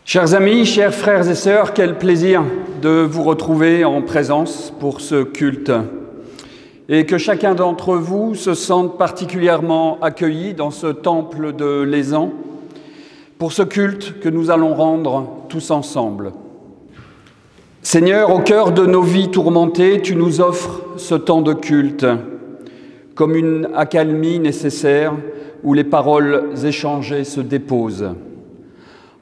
Chers amis, chers frères et sœurs, quel plaisir de vous retrouver en présence pour ce culte et que chacun d'entre vous se sente particulièrement accueilli dans ce temple de Lézan pour ce culte que nous allons rendre tous ensemble. Seigneur, au cœur de nos vies tourmentées, tu nous offres ce temps de culte comme une accalmie nécessaire où les paroles échangées se déposent.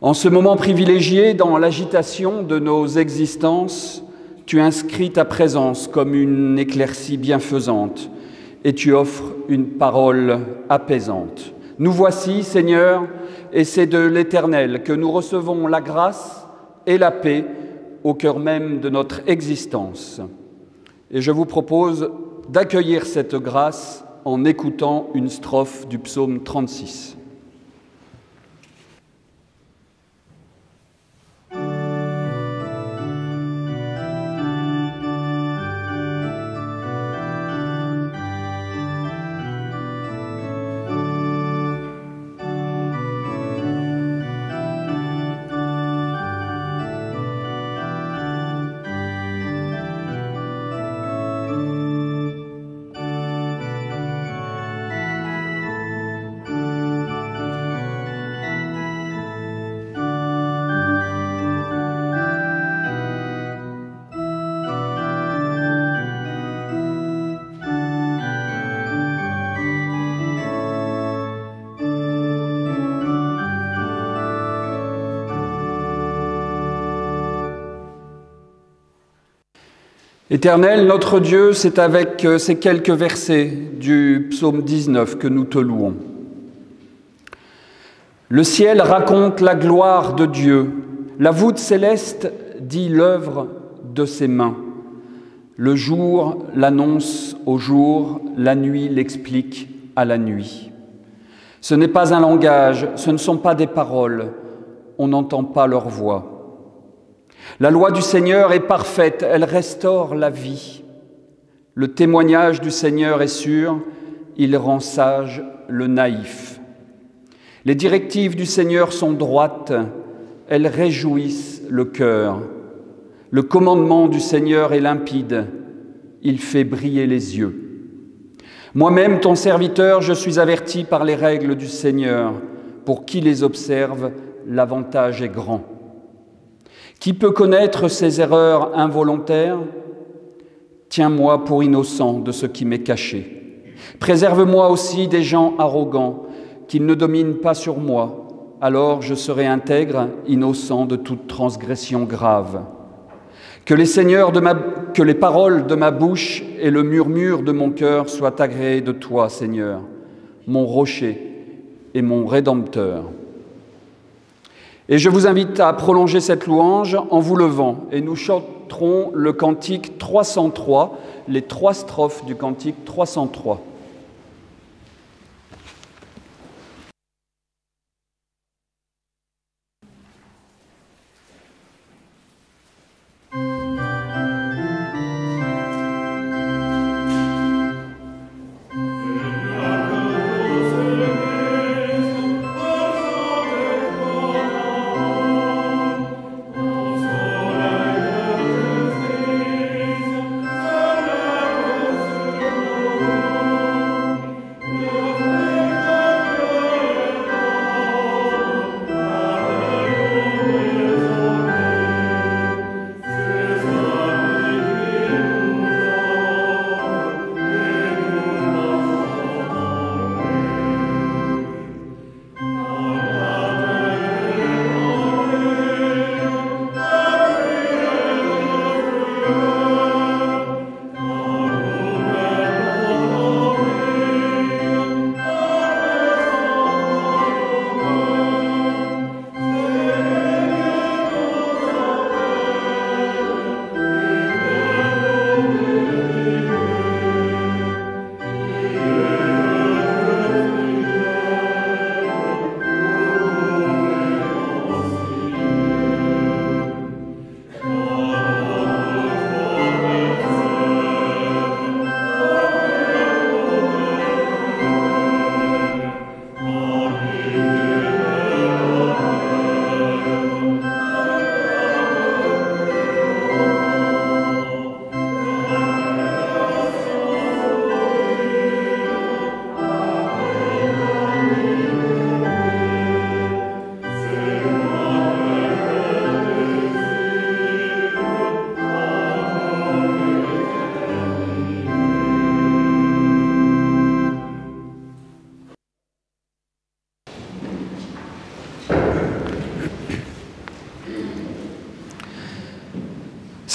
En ce moment privilégié dans l'agitation de nos existences, tu inscris ta présence comme une éclaircie bienfaisante et tu offres une parole apaisante. Nous voici, Seigneur, et c'est de l'Éternel que nous recevons la grâce et la paix au cœur même de notre existence. Et je vous propose d'accueillir cette grâce en écoutant une strophe du psaume 36. Éternel, notre Dieu, c'est avec ces quelques versets du psaume 19 que nous te louons. Le ciel raconte la gloire de Dieu, la voûte céleste dit l'œuvre de ses mains. Le jour l'annonce au jour, la nuit l'explique à la nuit. Ce n'est pas un langage, ce ne sont pas des paroles, on n'entend pas leur voix. La loi du Seigneur est parfaite, elle restaure la vie. Le témoignage du Seigneur est sûr, il rend sage le naïf. Les directives du Seigneur sont droites, elles réjouissent le cœur. Le commandement du Seigneur est limpide, il fait briller les yeux. Moi-même, ton serviteur, je suis averti par les règles du Seigneur. Pour qui les observe, l'avantage est grand. Qui peut connaître ses erreurs involontaires? Tiens-moi pour innocent de ce qui m'est caché. Préserve-moi aussi des gens arrogants, qu'ils ne dominent pas sur moi. Alors je serai intègre, innocent de toute transgression grave. Que les paroles de ma bouche et le murmure de mon cœur soient agréés de toi, Seigneur, mon rocher et mon rédempteur. Et je vous invite à prolonger cette louange en vous levant. Et nous chanterons le cantique 303, les 3 strophes du cantique 303.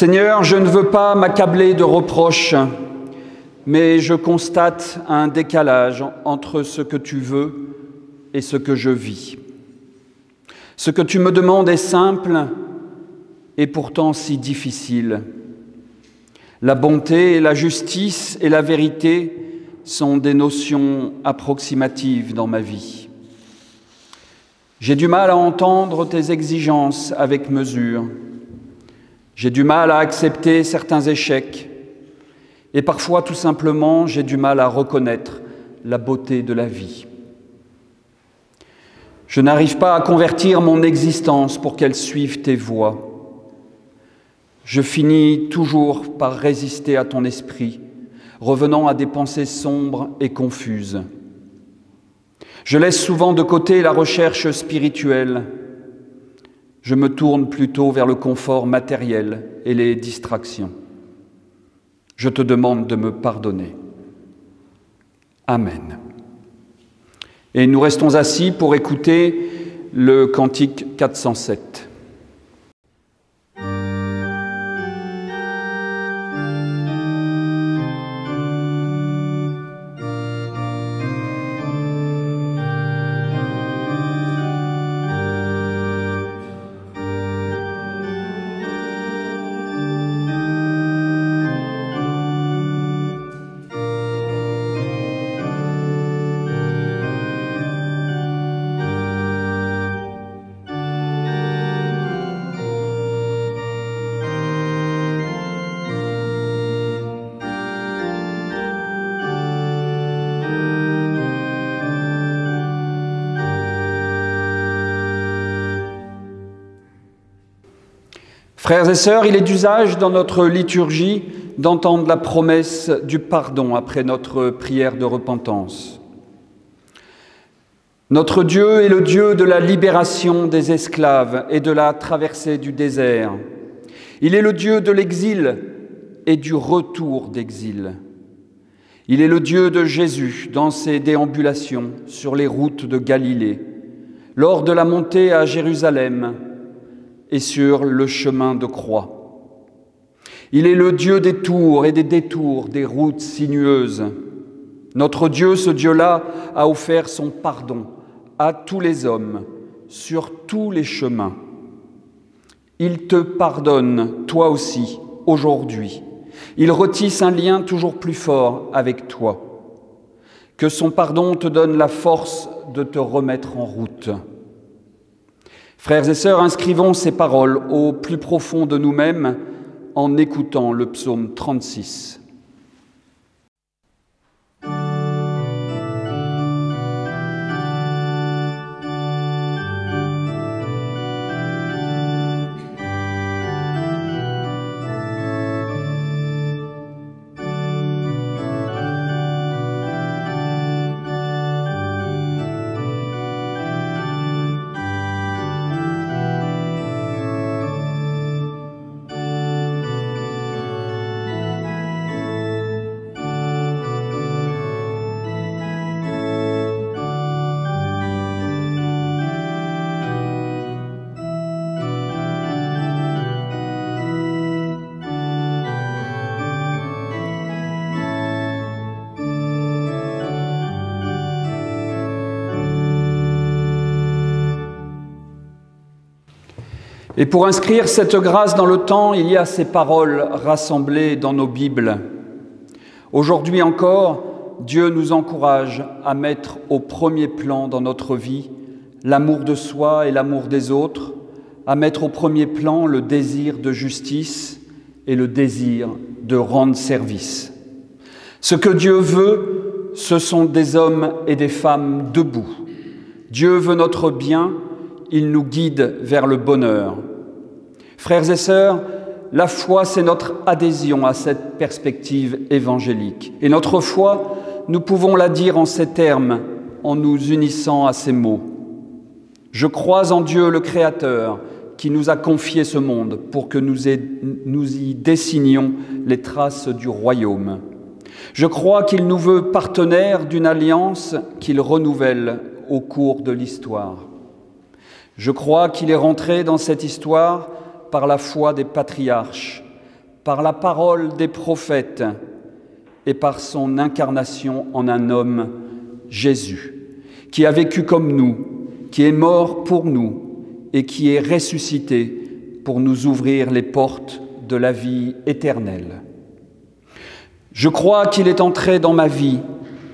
Seigneur, je ne veux pas m'accabler de reproches, mais je constate un décalage entre ce que tu veux et ce que je vis. Ce que tu me demandes est simple et pourtant si difficile. La bonté, la justice et la vérité sont des notions approximatives dans ma vie. J'ai du mal à entendre tes exigences avec mesure. J'ai du mal à accepter certains échecs. Et parfois, tout simplement, j'ai du mal à reconnaître la beauté de la vie. Je n'arrive pas à convertir mon existence pour qu'elle suive tes voies. Je finis toujours par résister à ton esprit, revenant à des pensées sombres et confuses. Je laisse souvent de côté la recherche spirituelle. Je me tourne plutôt vers le confort matériel et les distractions. Je te demande de me pardonner. Amen. Et nous restons assis pour écouter le cantique 407. Frères et sœurs, il est d'usage dans notre liturgie d'entendre la promesse du pardon après notre prière de repentance. Notre Dieu est le Dieu de la libération des esclaves et de la traversée du désert. Il est le Dieu de l'exil et du retour d'exil. Il est le Dieu de Jésus dans ses déambulations sur les routes de Galilée, lors de la montée à Jérusalem, et sur le chemin de croix. Il est le Dieu des tours et des détours, des routes sinueuses. Notre Dieu, ce Dieu-là, a offert son pardon à tous les hommes, sur tous les chemins. Il te pardonne, toi aussi, aujourd'hui. Il retisse un lien toujours plus fort avec toi. Que son pardon te donne la force de te remettre en route. Frères et sœurs, inscrivons ces paroles au plus profond de nous-mêmes en écoutant le psaume 36. Et pour inscrire cette grâce dans le temps, il y a ces paroles rassemblées dans nos Bibles. Aujourd'hui encore, Dieu nous encourage à mettre au premier plan dans notre vie l'amour de soi et l'amour des autres, à mettre au premier plan le désir de justice et le désir de rendre service. Ce que Dieu veut, ce sont des hommes et des femmes debout. Dieu veut notre bien, il nous guide vers le bonheur. Frères et sœurs, la foi, c'est notre adhésion à cette perspective évangélique. Et notre foi, nous pouvons la dire en ces termes, en nous unissant à ces mots. Je crois en Dieu le Créateur, qui nous a confié ce monde pour que nous y dessinions les traces du royaume. Je crois qu'il nous veut partenaires d'une alliance qu'il renouvelle au cours de l'histoire. Je crois qu'il est rentré dans cette histoire par la foi des patriarches, par la parole des prophètes et par son incarnation en un homme, Jésus, qui a vécu comme nous, qui est mort pour nous et qui est ressuscité pour nous ouvrir les portes de la vie éternelle. Je crois qu'il est entré dans ma vie,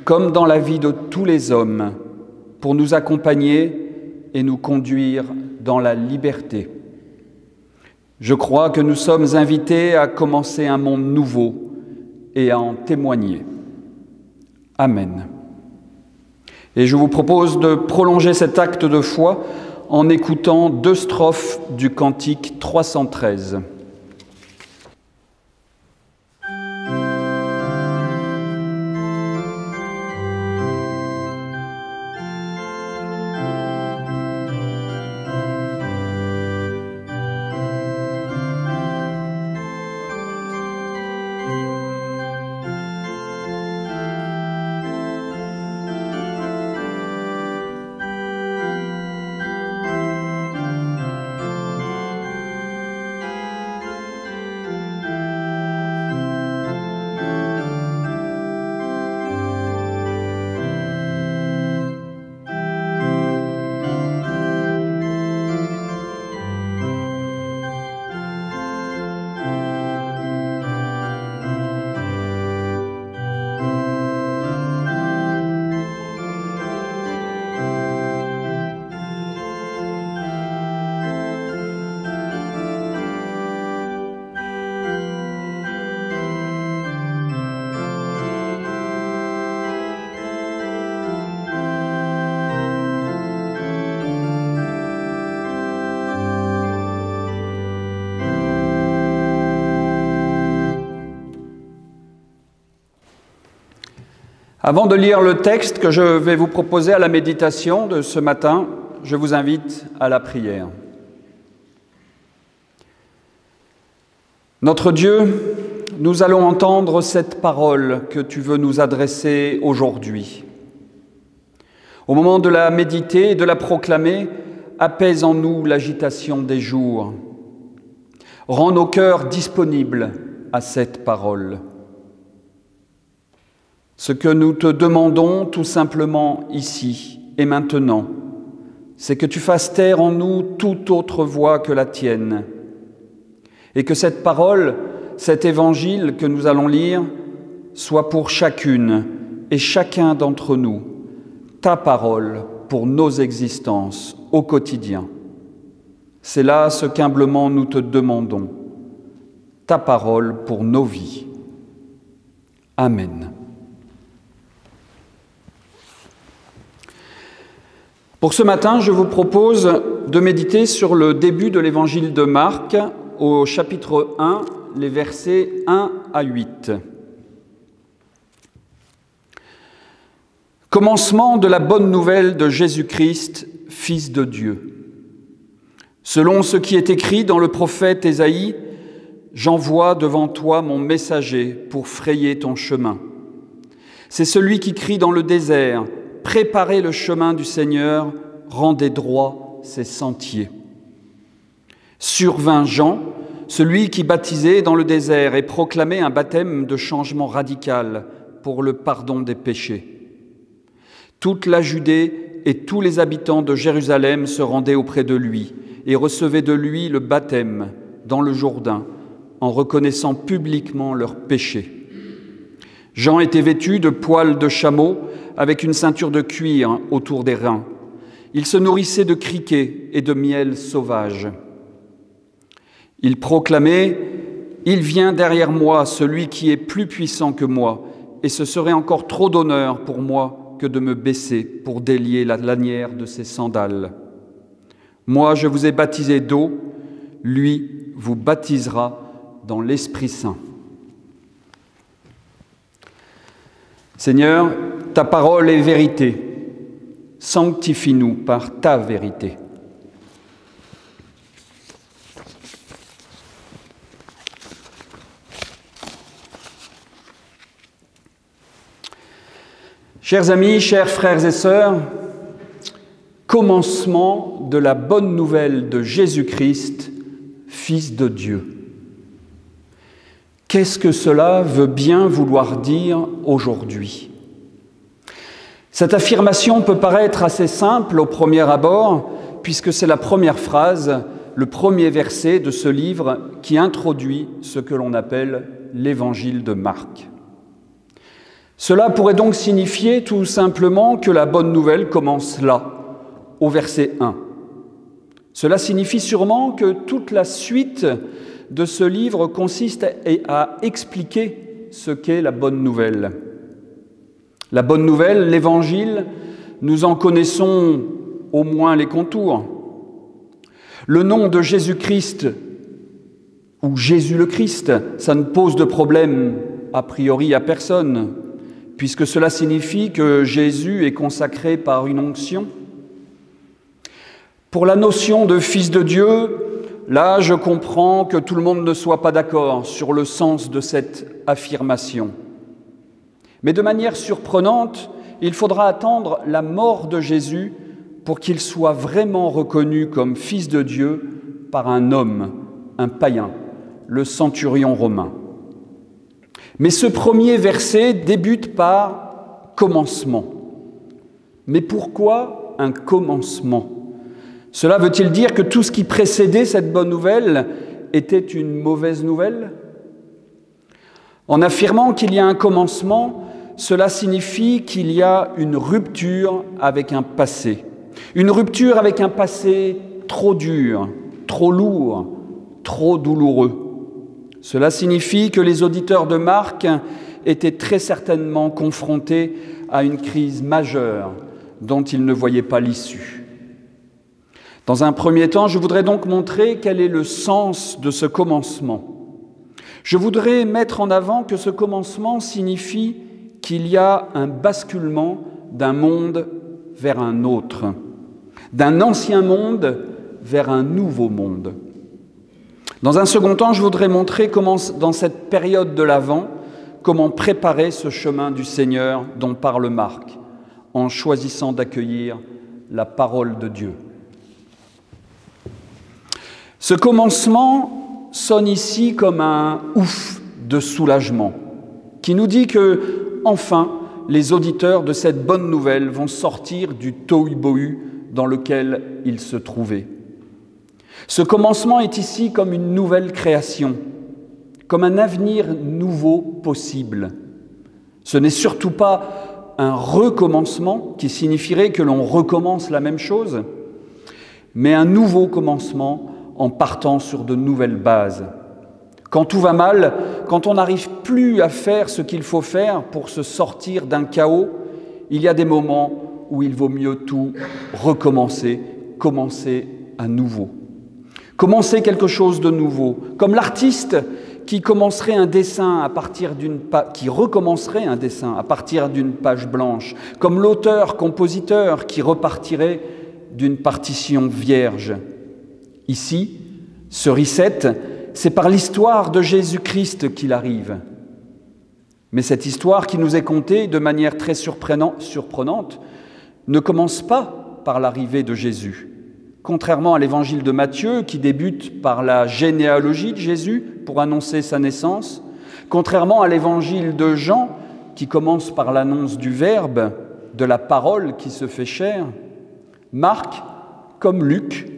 comme dans la vie de tous les hommes, pour nous accompagner et nous conduire dans la liberté. Je crois que nous sommes invités à commencer un monde nouveau et à en témoigner. Amen. Et je vous propose de prolonger cet acte de foi en écoutant 2 strophes du cantique 313. Avant de lire le texte que je vais vous proposer à la méditation de ce matin, je vous invite à la prière. Notre Dieu, nous allons entendre cette parole que tu veux nous adresser aujourd'hui. Au moment de la méditer et de la proclamer, apaise en nous l'agitation des jours. Rends nos cœurs disponibles à cette parole. Ce que nous te demandons tout simplement ici et maintenant, c'est que tu fasses taire en nous toute autre voix que la tienne, et que cette parole, cet évangile que nous allons lire, soit pour chacune et chacun d'entre nous, ta parole pour nos existences au quotidien. C'est là ce qu'humblement nous te demandons, ta parole pour nos vies. Amen. Pour ce matin, je vous propose de méditer sur le début de l'évangile de Marc, au chapitre 1, les versets 1 à 8. Commencement de la bonne nouvelle de Jésus-Christ, Fils de Dieu. Selon ce qui est écrit dans le prophète Ésaïe, « J'envoie devant toi mon messager pour frayer ton chemin. C'est celui qui crie dans le désert, « Préparez le chemin du Seigneur, rendez droits ses sentiers. » Survint Jean, celui qui baptisait dans le désert et proclamait un baptême de changement radical pour le pardon des péchés. Toute la Judée et tous les habitants de Jérusalem se rendaient auprès de lui et recevaient de lui le baptême dans le Jourdain en reconnaissant publiquement leurs péchés. Jean était vêtu de poils de chameau avec une ceinture de cuir autour des reins. Il se nourrissait de criquets et de miel sauvage. Il proclamait « Il vient derrière moi celui qui est plus puissant que moi, et ce serait encore trop d'honneur pour moi que de me baisser pour délier la lanière de ses sandales. Moi, je vous ai baptisé d'eau, lui vous baptisera dans l'Esprit Saint. » Seigneur, ta parole est vérité. Sanctifie-nous par ta vérité. Chers amis, chers frères et sœurs, commencement de la bonne nouvelle de Jésus-Christ, Fils de Dieu. Qu'est-ce que cela veut bien vouloir dire aujourd'hui ? Cette affirmation peut paraître assez simple au premier abord, puisque c'est la première phrase, le premier verset de ce livre qui introduit ce que l'on appelle l'évangile de Marc. Cela pourrait donc signifier tout simplement que la bonne nouvelle commence là, au verset 1. Cela signifie sûrement que toute la suite de ce livre consiste à expliquer ce qu'est la bonne nouvelle. La bonne nouvelle, l'Évangile, nous en connaissons au moins les contours. Le nom de Jésus-Christ, ou Jésus le Christ, ça ne pose de problème a priori à personne, puisque cela signifie que Jésus est consacré par une onction. Pour la notion de Fils de Dieu, là, je comprends que tout le monde ne soit pas d'accord sur le sens de cette affirmation. Mais de manière surprenante, il faudra attendre la mort de Jésus pour qu'il soit vraiment reconnu comme Fils de Dieu par un homme, un païen, le centurion romain. Mais ce premier verset débute par « commencement ». Mais pourquoi un commencement ? Cela veut-il dire que tout ce qui précédait cette bonne nouvelle était une mauvaise nouvelle ? En affirmant qu'il y a un commencement, cela signifie qu'il y a une rupture avec un passé. Une rupture avec un passé trop dur, trop lourd, trop douloureux. Cela signifie que les auditeurs de Marc étaient très certainement confrontés à une crise majeure dont ils ne voyaient pas l'issue. Dans un premier temps, je voudrais donc montrer quel est le sens de ce commencement. Je voudrais mettre en avant que ce commencement signifie qu'il y a un basculement d'un monde vers un autre, d'un ancien monde vers un nouveau monde. Dans un second temps, je voudrais montrer comment, dans cette période de l'Avent, comment préparer ce chemin du Seigneur dont parle Marc, en choisissant d'accueillir la parole de Dieu. Ce commencement sonne ici comme un ouf de soulagement, qui nous dit que, enfin, les auditeurs de cette bonne nouvelle vont sortir du tohu-bohu dans lequel ils se trouvaient. Ce commencement est ici comme une nouvelle création, comme un avenir nouveau possible. Ce n'est surtout pas un recommencement qui signifierait que l'on recommence la même chose, mais un nouveau commencement en partant sur de nouvelles bases. Quand tout va mal, quand on n'arrive plus à faire ce qu'il faut faire pour se sortir d'un chaos, il y a des moments où il vaut mieux tout recommencer, commencer à nouveau. Commencer quelque chose de nouveau, comme l'artiste qui recommencerait un dessin à partir d'une page blanche, comme l'auteur-compositeur qui repartirait d'une partition vierge. Ici, ce reset, c'est par l'histoire de Jésus-Christ qu'il arrive. Mais cette histoire qui nous est contée de manière très surprenante ne commence pas par l'arrivée de Jésus. Contrairement à l'évangile de Matthieu, qui débute par la généalogie de Jésus pour annoncer sa naissance, contrairement à l'évangile de Jean, qui commence par l'annonce du Verbe, de la parole qui se fait chair, Marc, comme Luc,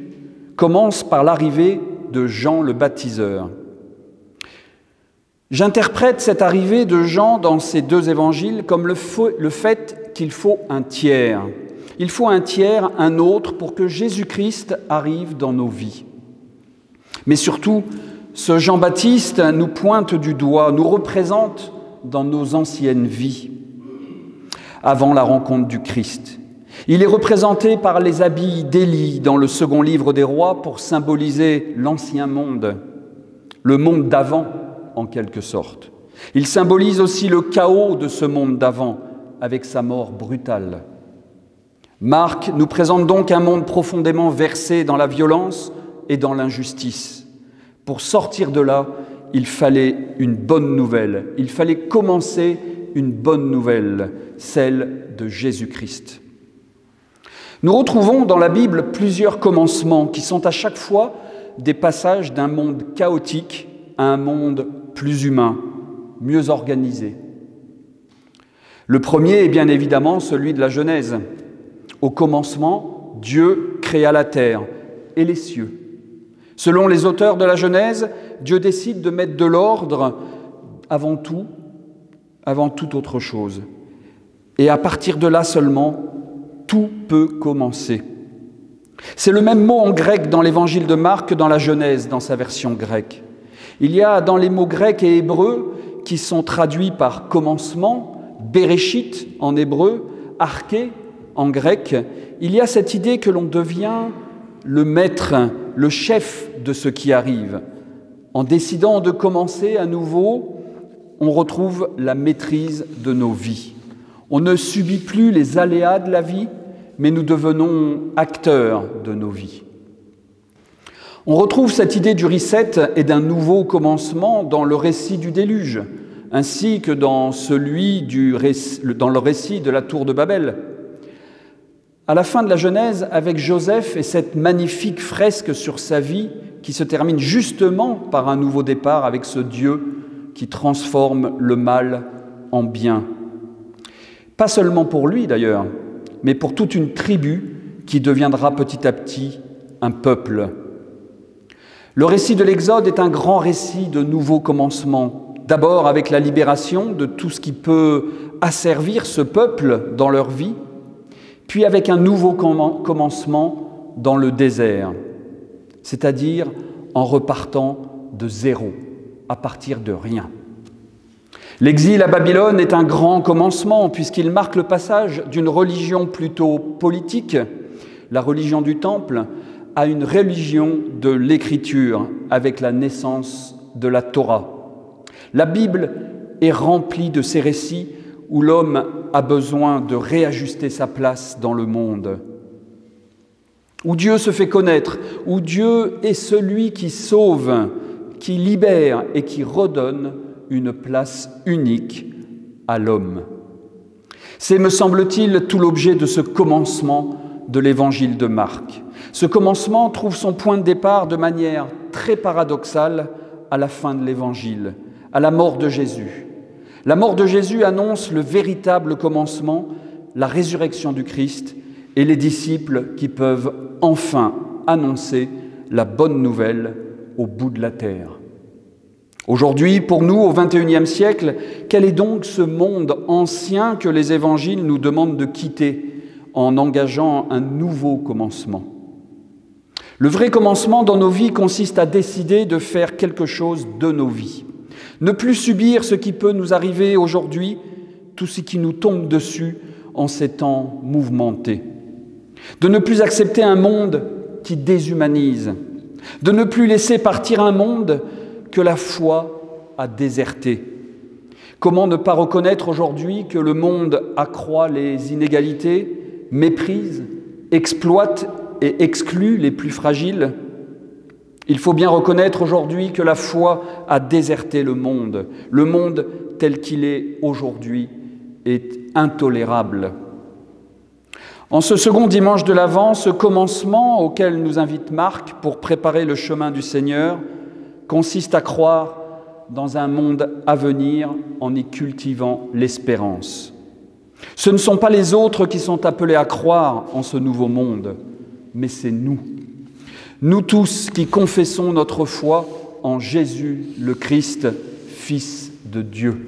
commence par l'arrivée de Jean le baptiseur. J'interprète cette arrivée de Jean dans ces deux évangiles comme le fait qu'il faut un tiers. Il faut un tiers, un autre, pour que Jésus-Christ arrive dans nos vies. Mais surtout, ce Jean-Baptiste nous pointe du doigt, nous représente dans nos anciennes vies, avant la rencontre du Christ. Il est représenté par les habits d'Élie dans le second livre des rois pour symboliser l'ancien monde, le monde d'avant en quelque sorte. Il symbolise aussi le chaos de ce monde d'avant avec sa mort brutale. Marc nous présente donc un monde profondément versé dans la violence et dans l'injustice. Pour sortir de là, il fallait une bonne nouvelle. Il fallait commencer une bonne nouvelle, celle de Jésus-Christ. Nous retrouvons dans la Bible plusieurs commencements qui sont à chaque fois des passages d'un monde chaotique à un monde plus humain, mieux organisé. Le premier est bien évidemment celui de la Genèse. Au commencement, Dieu créa la terre et les cieux. Selon les auteurs de la Genèse, Dieu décide de mettre de l'ordre avant toute autre chose. Et à partir de là seulement, tout peut commencer. C'est le même mot en grec dans l'évangile de Marc que dans la Genèse, dans sa version grecque. Il y a dans les mots grecs et hébreux, qui sont traduits par commencement, Bereshit en hébreu, arché en grec, il y a cette idée que l'on devient le maître, le chef de ce qui arrive. En décidant de commencer à nouveau, on retrouve la maîtrise de nos vies. On ne subit plus les aléas de la vie, mais nous devenons acteurs de nos vies. On retrouve cette idée du reset et d'un nouveau commencement dans le récit du déluge, ainsi que dans le récit de la tour de Babel. À la fin de la Genèse, avec Joseph et cette magnifique fresque sur sa vie qui se termine justement par un nouveau départ avec ce Dieu qui transforme le mal en bien. Pas seulement pour lui d'ailleurs, mais pour toute une tribu qui deviendra petit à petit un peuple. Le récit de l'Exode est un grand récit de nouveaux commencements. D'abord avec la libération de tout ce qui peut asservir ce peuple dans leur vie, puis avec un nouveau commencement dans le désert, c'est-à-dire en repartant de zéro, à partir de rien. L'exil à Babylone est un grand commencement puisqu'il marque le passage d'une religion plutôt politique, la religion du temple, à une religion de l'écriture avec la naissance de la Torah. La Bible est remplie de ces récits où l'homme a besoin de réajuster sa place dans le monde, où Dieu se fait connaître, où Dieu est celui qui sauve, qui libère et qui redonne une place unique à l'homme. C'est, me semble-t-il, tout l'objet de ce commencement de l'évangile de Marc. Ce commencement trouve son point de départ de manière très paradoxale à la fin de l'évangile, à la mort de Jésus. La mort de Jésus annonce le véritable commencement, la résurrection du Christ et les disciples qui peuvent enfin annoncer la bonne nouvelle au bout de la terre. Aujourd'hui, pour nous, au XXIe siècle, quel est donc ce monde ancien que les évangiles nous demandent de quitter en engageant un nouveau commencement? Le vrai commencement dans nos vies consiste à décider de faire quelque chose de nos vies. Ne plus subir ce qui peut nous arriver aujourd'hui, tout ce qui nous tombe dessus en ces temps mouvementés. De ne plus accepter un monde qui déshumanise. De ne plus laisser partir un monde que la foi a déserté. Comment ne pas reconnaître aujourd'hui que le monde accroît les inégalités, méprise, exploite et exclut les plus fragiles? Il faut bien reconnaître aujourd'hui que la foi a déserté le monde. Le monde tel qu'il est aujourd'hui est intolérable. En ce second dimanche de l'Avent, ce commencement auquel nous invite Marc pour préparer le chemin du Seigneur consiste à croire dans un monde à venir en y cultivant l'espérance. Ce ne sont pas les autres qui sont appelés à croire en ce nouveau monde, mais c'est nous. Nous tous qui confessons notre foi en Jésus le Christ, Fils de Dieu.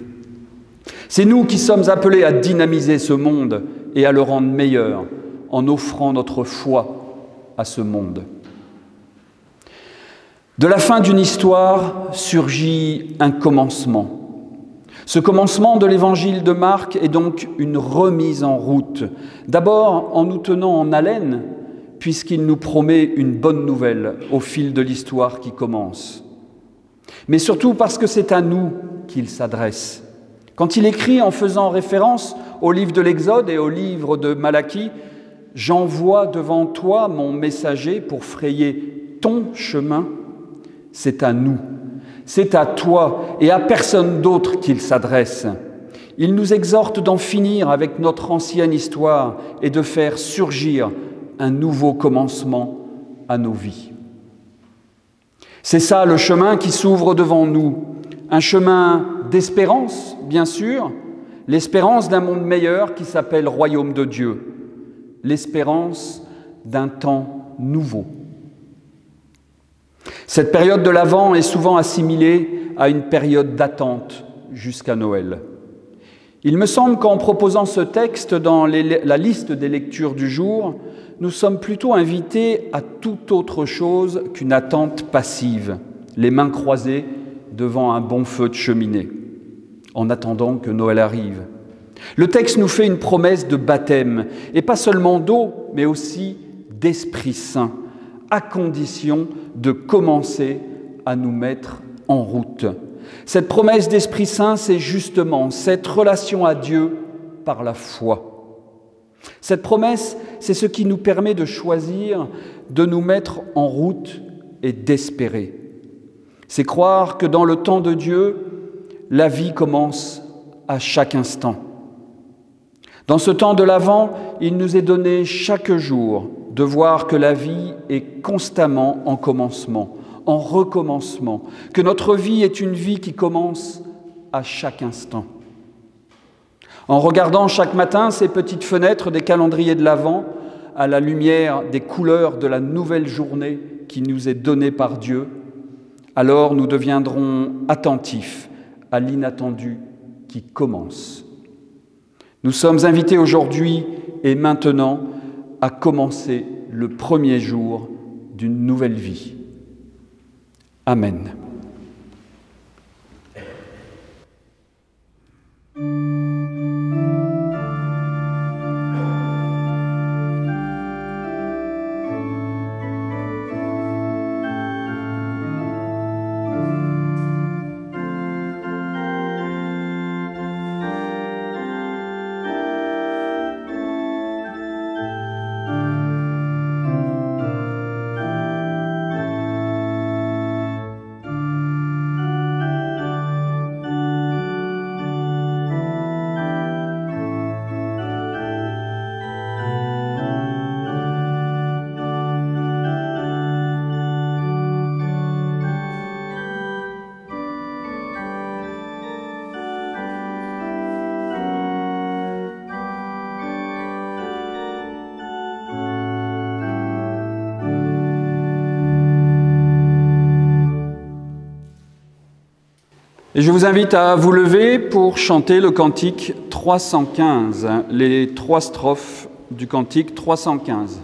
C'est nous qui sommes appelés à dynamiser ce monde et à le rendre meilleur en offrant notre foi à ce monde. De la fin d'une histoire surgit un commencement. Ce commencement de l'évangile de Marc est donc une remise en route. D'abord en nous tenant en haleine, puisqu'il nous promet une bonne nouvelle au fil de l'histoire qui commence. Mais surtout parce que c'est à nous qu'il s'adresse. Quand il écrit en faisant référence au livre de l'Exode et au livre de Malachie, « J'envoie devant toi mon messager pour frayer ton chemin », c'est à nous, c'est à toi et à personne d'autre qu'il s'adresse. Il nous exhorte d'en finir avec notre ancienne histoire et de faire surgir un nouveau commencement à nos vies. C'est ça le chemin qui s'ouvre devant nous, Un chemin d'espérance, bien sûr, l'espérance d'un monde meilleur qui s'appelle Royaume de Dieu, l'espérance d'un temps nouveau. Cette période de l'Avent est souvent assimilée à une période d'attente jusqu'à Noël. Il me semble qu'en proposant ce texte dans la liste des lectures du jour, nous sommes plutôt invités à tout autre chose qu'une attente passive, les mains croisées devant un bon feu de cheminée, en attendant que Noël arrive. Le texte nous fait une promesse de baptême, et pas seulement d'eau, mais aussi d'Esprit Saint, à condition de commencer à nous mettre en route. Cette promesse d'Esprit Saint, c'est justement cette relation à Dieu par la foi. Cette promesse, c'est ce qui nous permet de choisir, de nous mettre en route et d'espérer. C'est croire que dans le temps de Dieu, la vie commence à chaque instant. Dans ce temps de l'Avent, il nous est donné chaque jour de voir que la vie est constamment en commencement, en recommencement, que notre vie est une vie qui commence à chaque instant. En regardant chaque matin ces petites fenêtres des calendriers de l'Avent, à la lumière des couleurs de la nouvelle journée qui nous est donnée par Dieu, alors nous deviendrons attentifs à l'inattendu qui commence. Nous sommes invités aujourd'hui et maintenant à commencer le premier jour d'une nouvelle vie. Amen. Et je vous invite à vous lever pour chanter le cantique 315, les 3 strophes du cantique 315.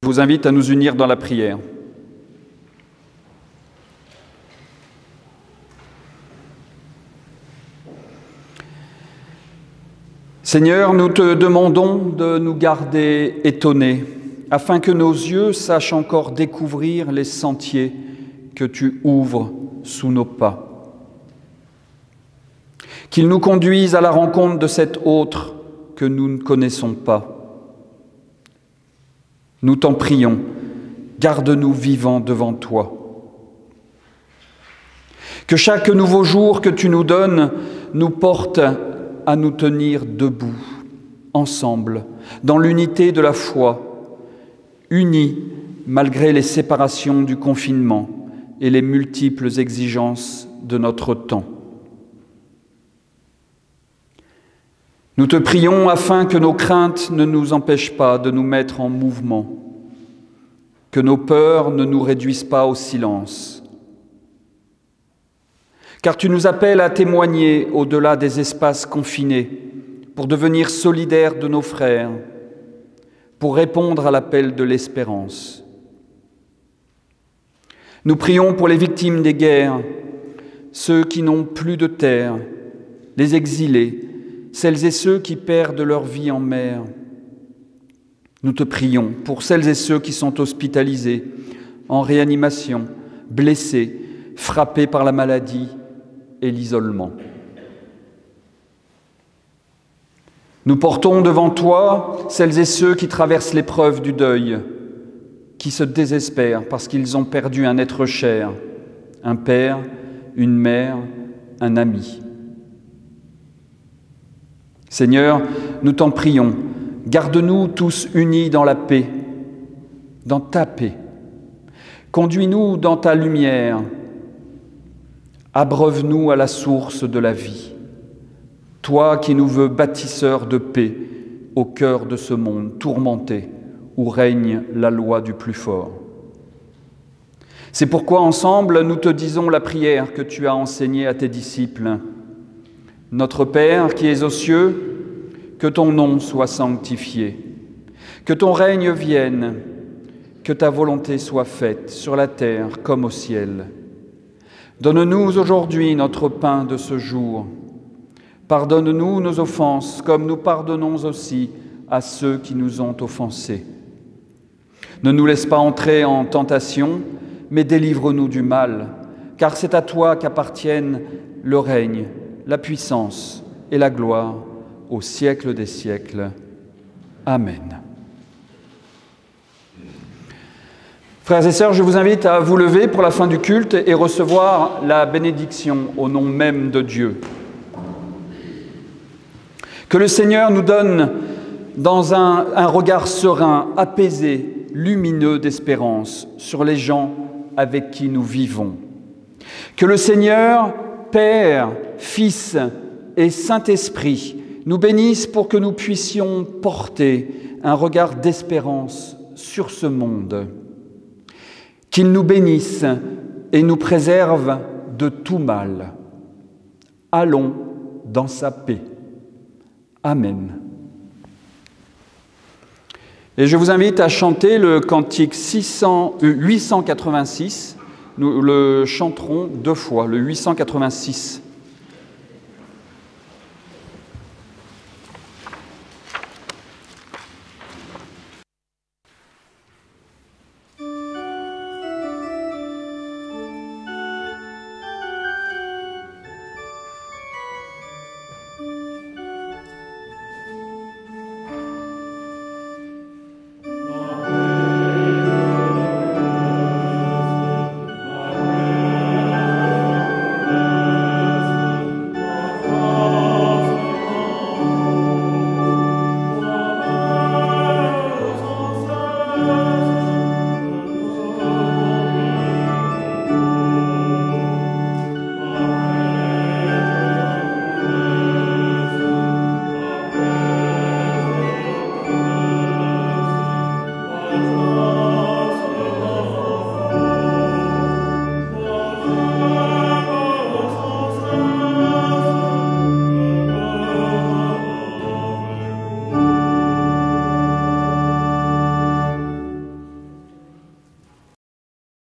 Je vous invite à nous unir dans la prière. Seigneur, nous te demandons de nous garder étonnés, afin que nos yeux sachent encore découvrir les sentiers que tu ouvres sous nos pas. Qu'ils nous conduisent à la rencontre de cet autre que nous ne connaissons pas. Nous t'en prions, garde-nous vivants devant toi. Que chaque nouveau jour que tu nous donnes nous porte à nous tenir debout, ensemble, dans l'unité de la foi, unis malgré les séparations du confinement et les multiples exigences de notre temps. Nous te prions afin que nos craintes ne nous empêchent pas de nous mettre en mouvement, que nos peurs ne nous réduisent pas au silence. Car tu nous appelles à témoigner au-delà des espaces confinés pour devenir solidaires de nos frères, pour répondre à l'appel de l'espérance. Nous prions pour les victimes des guerres, ceux qui n'ont plus de terre, les exilés, celles et ceux qui perdent leur vie en mer. Nous te prions pour celles et ceux qui sont hospitalisés, en réanimation, blessés, frappés par la maladie et l'isolement. Nous portons devant toi celles et ceux qui traversent l'épreuve du deuil, qui se désespèrent parce qu'ils ont perdu un être cher, un père, une mère, un ami. Seigneur, nous t'en prions, garde-nous tous unis dans la paix, dans ta paix. Conduis-nous dans ta lumière. Abreuve-nous à la source de la vie. Toi qui nous veux bâtisseurs de paix au cœur de ce monde tourmenté où règne la loi du plus fort. C'est pourquoi ensemble nous te disons la prière que tu as enseignée à tes disciples. Notre Père qui es aux cieux, que ton nom soit sanctifié, que ton règne vienne, que ta volonté soit faite sur la terre comme au ciel. Donne-nous aujourd'hui notre pain de ce jour. Pardonne-nous nos offenses, comme nous pardonnons aussi à ceux qui nous ont offensés. Ne nous laisse pas entrer en tentation, mais délivre-nous du mal, car c'est à toi qu'appartiennent le règne, la puissance et la gloire au siècle des siècles. Amen. Frères et sœurs, je vous invite à vous lever pour la fin du culte et recevoir la bénédiction au nom même de Dieu. Que le Seigneur nous donne dans un regard serein, apaisé, lumineux d'espérance sur les gens avec qui nous vivons. Que le Seigneur, Père, Fils et Saint-Esprit, nous bénisse pour que nous puissions porter un regard d'espérance sur ce monde. Qu'il nous bénisse et nous préserve de tout mal. Allons dans sa paix. Amen. Et je vous invite à chanter le cantique 886. Nous le chanterons 2 fois, le 886.